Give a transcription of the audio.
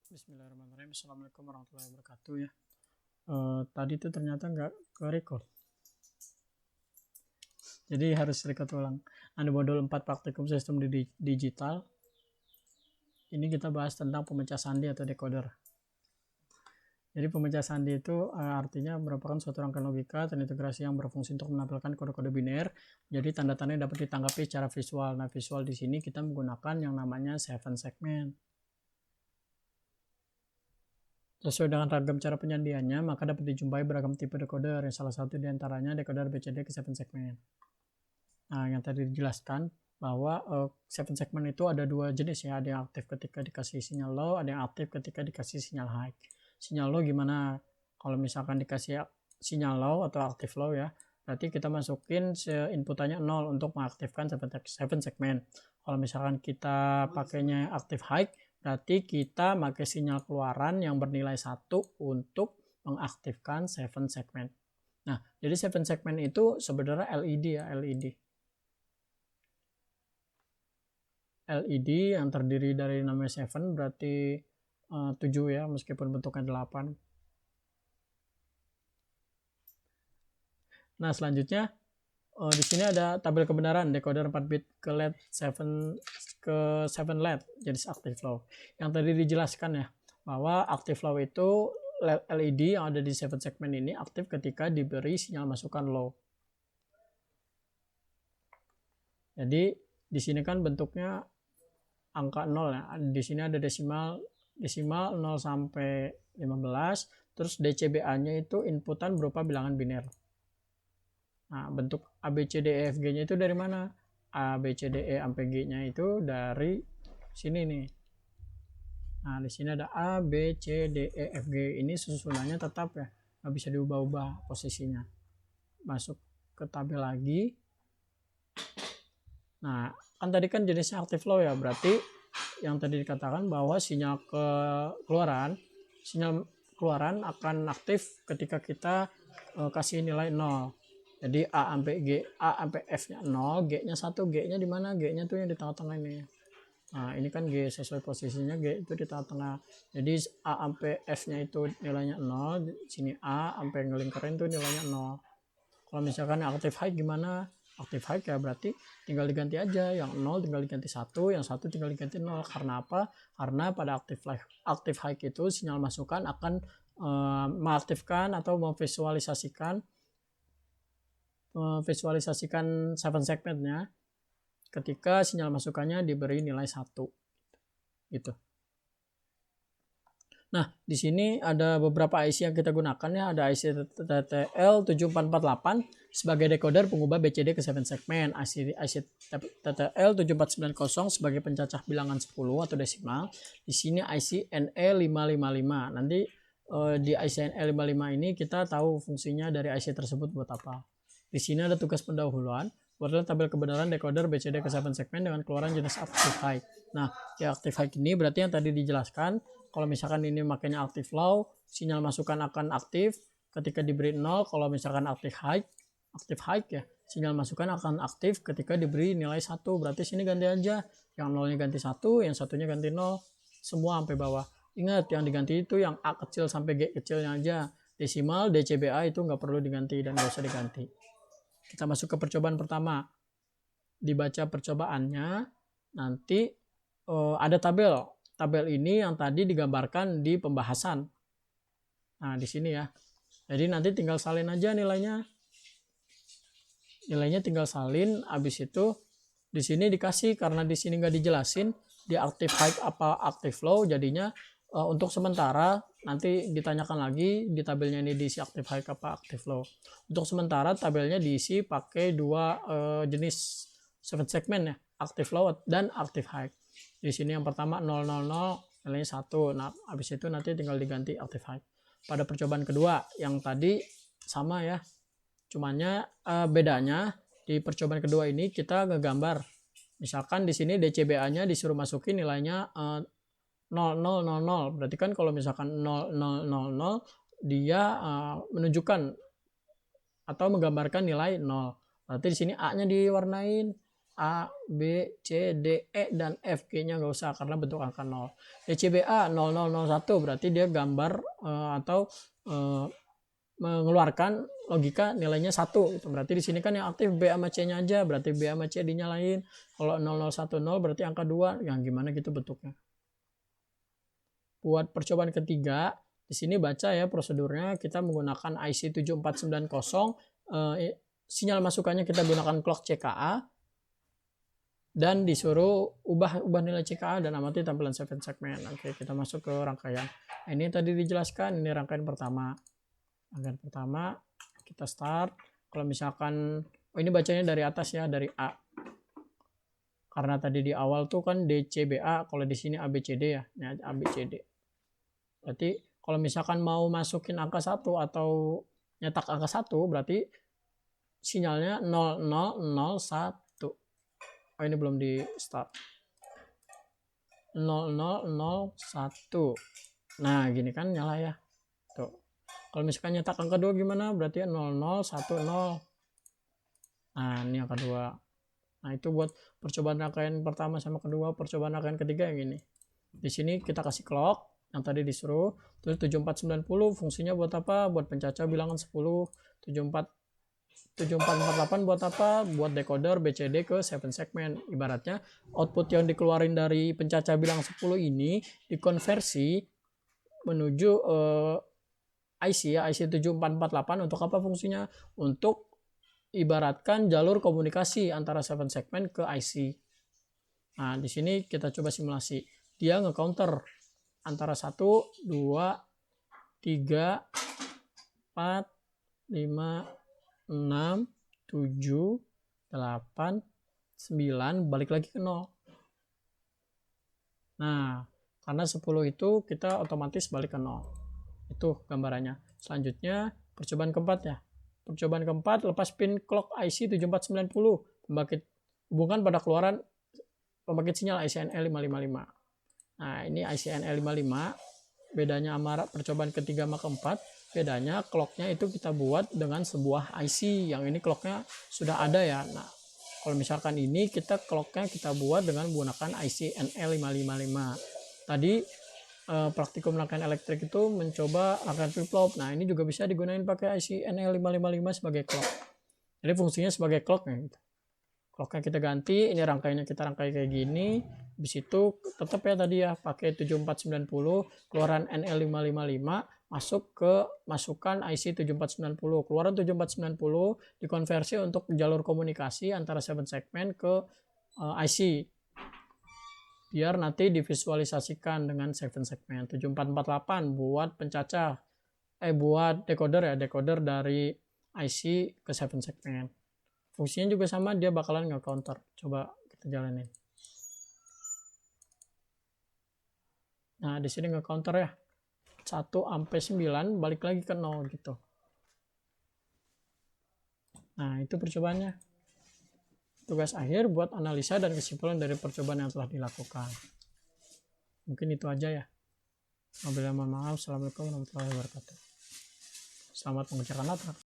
Bismillahirrahmanirrahim. Assalamualaikum warahmatullahi wabarakatuh ya. Tadi tuh ternyata nggak ke record. Jadi harus record ulang. Ada modul 4 praktikum sistem digital. Ini kita bahas tentang pemecah sandi atau decoder. Jadi pemecah sandi itu artinya merupakan suatu rangkaian logika terintegrasi yang berfungsi untuk menampilkan kode-kode biner. Jadi tanda-tandanya dapat ditanggapi secara visual. Nah, visual di sini kita menggunakan yang namanya 7 segment. Sesuai dengan ragam cara penyandiannya, maka dapat dijumpai beragam tipe decoder, yang salah satu diantaranya decoder BCD ke 7 segment. Nah, yang tadi dijelaskan bahwa 7 segment itu ada dua jenis ya, ada yang aktif ketika dikasih sinyal low, ada yang aktif ketika dikasih sinyal high. Sinyal low gimana? Kalau misalkan dikasih sinyal low atau aktif low ya, berarti kita masukin inputannya 0 untuk mengaktifkan 7 segment. Kalau misalkan kita pakainya aktif high, berarti kita pakai sinyal keluaran yang bernilai 1 untuk mengaktifkan 7 segment. Nah, jadi 7 segment itu sebenarnya LED ya, LED yang terdiri dari namanya 7 berarti 7 ya, meskipun bentuknya 8. Nah, selanjutnya di sini ada tabel kebenaran decoder 4 bit ke LED 7 LED jenis active low. Yang tadi dijelaskan ya, bahwa active low itu LED yang ada di 7 segment ini aktif ketika diberi sinyal masukan low. Jadi di sini kan bentuknya angka 0 ya. Di sini ada desimal 0 sampai 15, terus DCBA-nya itu inputan berupa bilangan biner. Nah, bentuk ABCDEFG-nya itu dari mana? ABCDE sampai G-nya itu dari sini nih. Nah, di sini ada ABCDEFG. Ini susunannya tetap ya, nggak bisa diubah-ubah posisinya. Masuk ke tabel lagi. Nah, kan tadi kan jenisnya active low ya, berarti yang tadi dikatakan bahwa sinyal keluaran akan aktif ketika kita kasih nilai 0. Jadi A sampai F-nya 0, G-nya 1, G-nya di mana? G-nya tuh yang di tengah-tengah ini. Nah, ini kan G sesuai posisinya, G itu di tengah-tengah. Jadi A sampai F-nya itu nilainya 0, di sini A sampai ngelingkarin tuh nilainya 0. Kalau misalkan active high gimana? Active high ya berarti tinggal diganti aja, yang 0 tinggal diganti 1, yang 1 tinggal diganti 0. Karena apa? Karena pada active high itu sinyal masukan akan mengaktifkan atau memvisualisasikan 7 segmentnya ketika sinyal masukannya diberi nilai 1 gitu. Nah, di sini ada beberapa IC yang kita gunakan ya. Ada IC TTL7448 sebagai decoder pengubah BCD ke 7 segment, IC TTL7490 sebagai pencacah bilangan 10 atau desimal. Di sini IC NE555. Nanti di IC NE55 ini kita tahu fungsinya dari IC tersebut buat apa. Di sini ada tugas pendahuluan. Buatlah tabel kebenaran decoder BCD ke 7 segment dengan keluaran jenis active high. Nah, di active high ini berarti yang tadi dijelaskan, kalau misalkan ini makanya active low, sinyal masukan akan aktif ketika diberi 0. Kalau misalkan active high ya, sinyal masukan akan aktif ketika diberi nilai 1. Berarti sini ganti aja, yang 0-nya ganti 1, yang 1-nya ganti 0, semua sampai bawah. Ingat, yang diganti itu yang A kecil sampai G kecilnya aja. Desimal, DCBA itu nggak perlu diganti dan nggak usah diganti. Kita masuk ke percobaan pertama. Dibaca percobaannya, nanti ada tabel. Tabel ini yang tadi digambarkan di pembahasan. Nah, di sini ya. Jadi nanti tinggal salin aja nilainya. Nilainya tinggal salin, habis itu di sini dikasih, karena di sini nggak dijelasin di active high apa active low, jadinya untuk sementara nanti ditanyakan lagi di tabelnya ini diisi active high apa active low. Untuk sementara tabelnya diisi pakai dua jenis 7 segment ya, active low dan active high. Di sini yang pertama 000 nilainya 1. Nah, habis itu nanti tinggal diganti active high. Pada percobaan kedua yang tadi sama ya. Cumannya bedanya di percobaan kedua ini kita ngegambar. Misalkan di sini DCBA-nya disuruh masukin nilainya 0000. Berarti kan kalau misalkan 0000 dia menunjukkan atau menggambarkan nilai 0. Berarti di sini A-nya diwarnain. A, B, C, D, E, dan F. G-nya nggak usah karena bentuk angka 0. DCBA 0001 berarti dia gambar atau mengeluarkan logika nilainya 1. Itu berarti di sini kan yang aktif B sama C-nya aja, berarti B sama C dinyalain. Kalau 0010 berarti angka 2, yang gimana gitu bentuknya. Buat percobaan ketiga, di sini baca ya prosedurnya, kita menggunakan IC 7490, sinyal masukannya kita gunakan clock CKA, dan disuruh ubah nilai CKA dan amati tampilan 7 segmen. Oke, kita masuk ke rangkaian. Ini tadi dijelaskan, ini rangkaian pertama. Rangkaian pertama, kita start. Kalau misalkan, ini bacanya dari atas ya, dari A. Karena tadi di awal tuh kan DCBA, kalau di sini ABCD ya, ini ABCD. Berarti kalau misalkan mau masukin angka 1 atau nyetak angka 1, berarti sinyalnya 0001. Oh, ini belum di start. 0001. Nah, gini kan nyala ya. Tuh. Kalau misalkan nyetak angka 2 gimana? Berarti 0010. Nah, ini angka 2. Nah, itu buat percobaan rangkaian pertama sama kedua. Percobaan rangkaian ketiga yang ini. Di sini kita kasih clock yang tadi disuruh. Terus 7490 fungsinya buat apa? Buat pencacah bilangan 10. 7448 buat apa? Buat decoder BCD ke 7 segmen. Ibaratnya output yang dikeluarin dari pencacah bilangan 10 ini dikonversi menuju IC ya, IC 7448 untuk apa fungsinya? Untuk ibaratkan jalur komunikasi antara 7 segmen ke IC. Nah, di sini kita coba simulasi. Dia nge-counter antara 1, 2, 3, 4, 5, 6, 7, 8, 9, balik lagi ke 0. Nah, karena 10 itu kita otomatis balik ke 0. Itu gambarannya. Selanjutnya, percobaan keempat ya. Percobaan keempat, lepas pin clock IC 7490. Pembangkit hubungkan pada keluaran pembangkit sinyal ICNL 555. Nah, ini ICNL 55. Bedanya sama percobaan ketiga sama keempat, bedanya clocknya itu kita buat dengan sebuah IC. Yang ini clocknya sudah ada ya. Nah, kalau misalkan ini kita clocknya kita buat dengan menggunakan IC NL555. Tadi praktikum rangkaian elektrik itu mencoba rangkaian flip-flop. Nah, ini juga bisa digunakan pakai IC NL555 sebagai clock. Jadi fungsinya sebagai clock ya. Clocknya kita ganti, ini rangkaiannya kita rangkai kayak gini. Di situ tetap ya tadi ya pakai 7490, keluaran NL555 masuk ke masukan IC 7490. Keluaran 7490 dikonversi untuk jalur komunikasi antara 7 segmen ke IC. Biar nanti divisualisasikan dengan 7 segmen. 7448 buat pencacah, buat decoder ya, decoder dari IC ke 7 segmen. Fungsinya juga sama, dia bakalan nge-counter. Coba kita jalanin. Nah, di sini nge-counter ya. 1 sampai 9 balik lagi ke 0 gitu. Nah, itu percobaannya. Tugas akhir buat analisa dan kesimpulan dari percobaan yang telah dilakukan. Mungkin itu aja ya. Wabillahi mohon maaf. Assalamualaikum warahmatullahi wabarakatuh. Selamat mengerjakan latar.